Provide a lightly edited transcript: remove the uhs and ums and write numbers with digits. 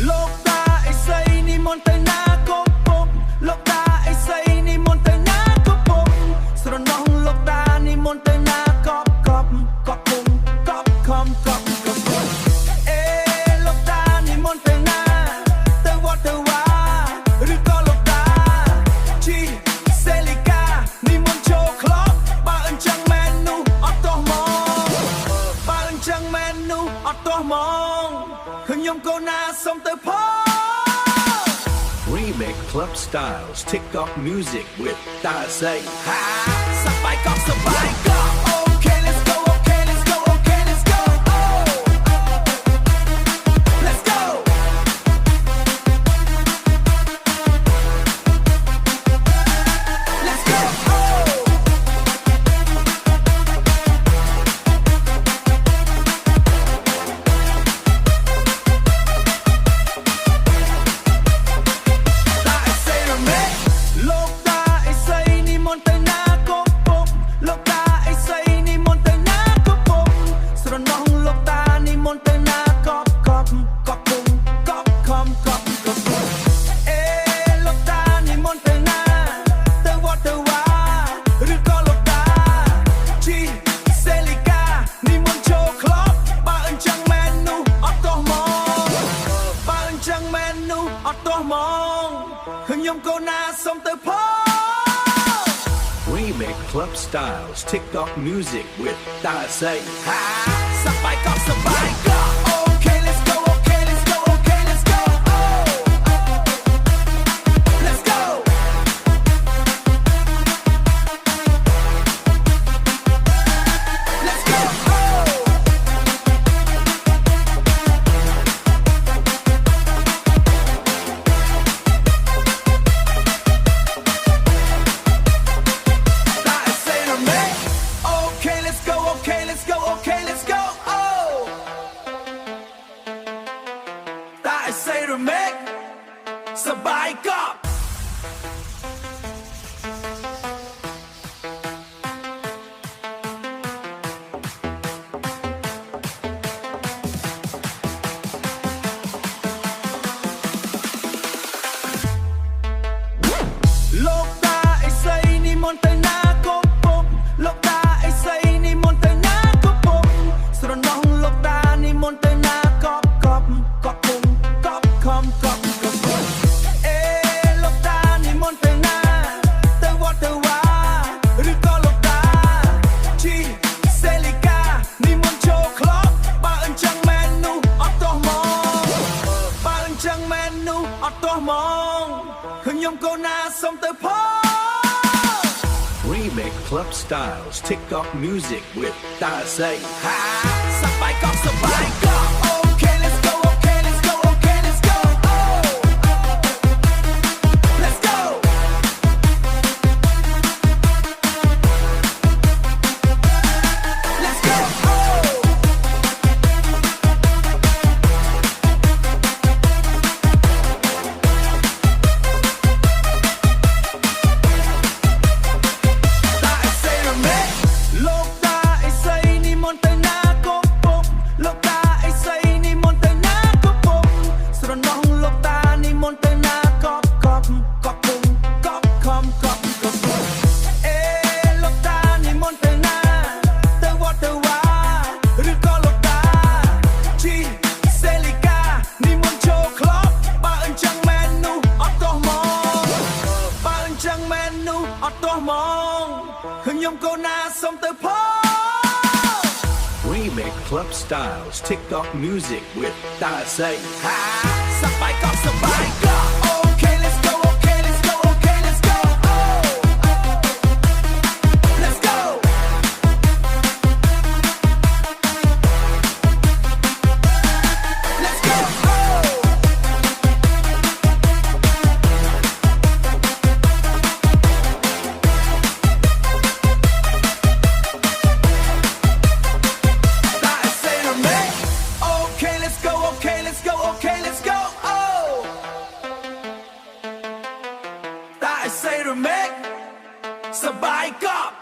លោកតាអីស្អីនិមន្តទៅណាក៏ពុកលោកតាអីស្អីនិមន្តទៅណាក៏ពុកស្រណោះលោកតានិមន្តទៅណាក៏កប់ក៏ពុកក៏ខំក៏ក៏ពុកអេលោកតានិមន្តទៅណាទៅវត្តទៅវាឬក៏លោកតាជីសេលីកានិមន្តចូលក្លប់បើអញ្ចឹងមែននោះអត់ទោះមកបើអញ្ចឹងមែននោះអត់ទោះមកខ្ញុំកូនណាសុំទៅផង Remix Club Styles TikTok music with Dasay. សប្បាយក៏សប្បាយក៏ Okay let's go okay let's go okay let's go oh let's go let's go ohលោកតាអីស្អីនិមន្តទៅណាក៏ពុកលោកតាអីស្អីនិមន្តទៅណាក៏ពុកស្រណោះលោកតានិមន្តទៅណាក៏កប់ក៏ពុកក៏ខំក៏ក៏ពុកអេលោកតានិមន្តទៅណាទៅវត្តទៅវាឬក៏លោកតាជីសេលីកានិមន្តចូលក្លប់បើអញ្ចឹងមែននោះអត់ទោះមកបើអញ្ចឹងមែននោះអត់ទោះមកខ្ញុំកូនណាសុំទៅផង Remix Club Styles TikTok music with Dasay. សប្បាយក៏សប្បាយក៏ Okay let's go okay let's go okay let's go oh let's go let's go oh Okay, let's go, okay, let's go, okay, let's go, oh That is say to make Sabay Cupលោកតាអីស្អីនិមន្តទៅណាក៏ពុកលោកតាអីស្អីនិមន្តទៅណាក៏ពុកស្រណោះលោកតានិមន្តទៅណាក៏កប់ក៏ពុកក៏ខំក៏ក៏ពុកអេលោកតានិមន្តទៅណាទៅវត្តទៅវាឬក៏លោកតាជីសេលីកានិមន្តចូលក្លប់បើអញ្ចឹងមែននោះអត់ទោះមកបើអញ្ចឹងមែននោះអត់ទោះមកខ្ញុំកូនណាសុំទៅផង Remix Club Styles TikTok music with Dasay. សប្បាយក៏សប្បាយក៏ Okay let's go okay let's go okay let's go oh let's go let's go oh That is say to me លោកតាអីស្អីនិមន្តទៅណាក៏ពុកលោកតាអីស្អីនិមន្តទៅណាក៏ពុកស្រណោះលោកតានិមន្តទៅណាក៏កប់ក៏ពុកក៏ខំក៏ក៏ពុកអេលោកតានិមន្តទៅណាទៅវត្តទៅវាឬក៏លោកតាជីសេលីកានិមន្តចូលក្លប់បើអញ្ចឹងមែននោះអត់ទោះមកបើអញ្ចឹងមែននោះអត់ទោះមកខ្ញុំកូនណាសុំទៅផង Remix Club Styles TikTok music with Dasay. សប្បាយក៏សប្បាយក៏ Okay let's go okay let's go okay let's go oh let's go let's go oh That is say to me Okay let's go okay let's go okay let's go ไอ้ไซระเมกสบายกับ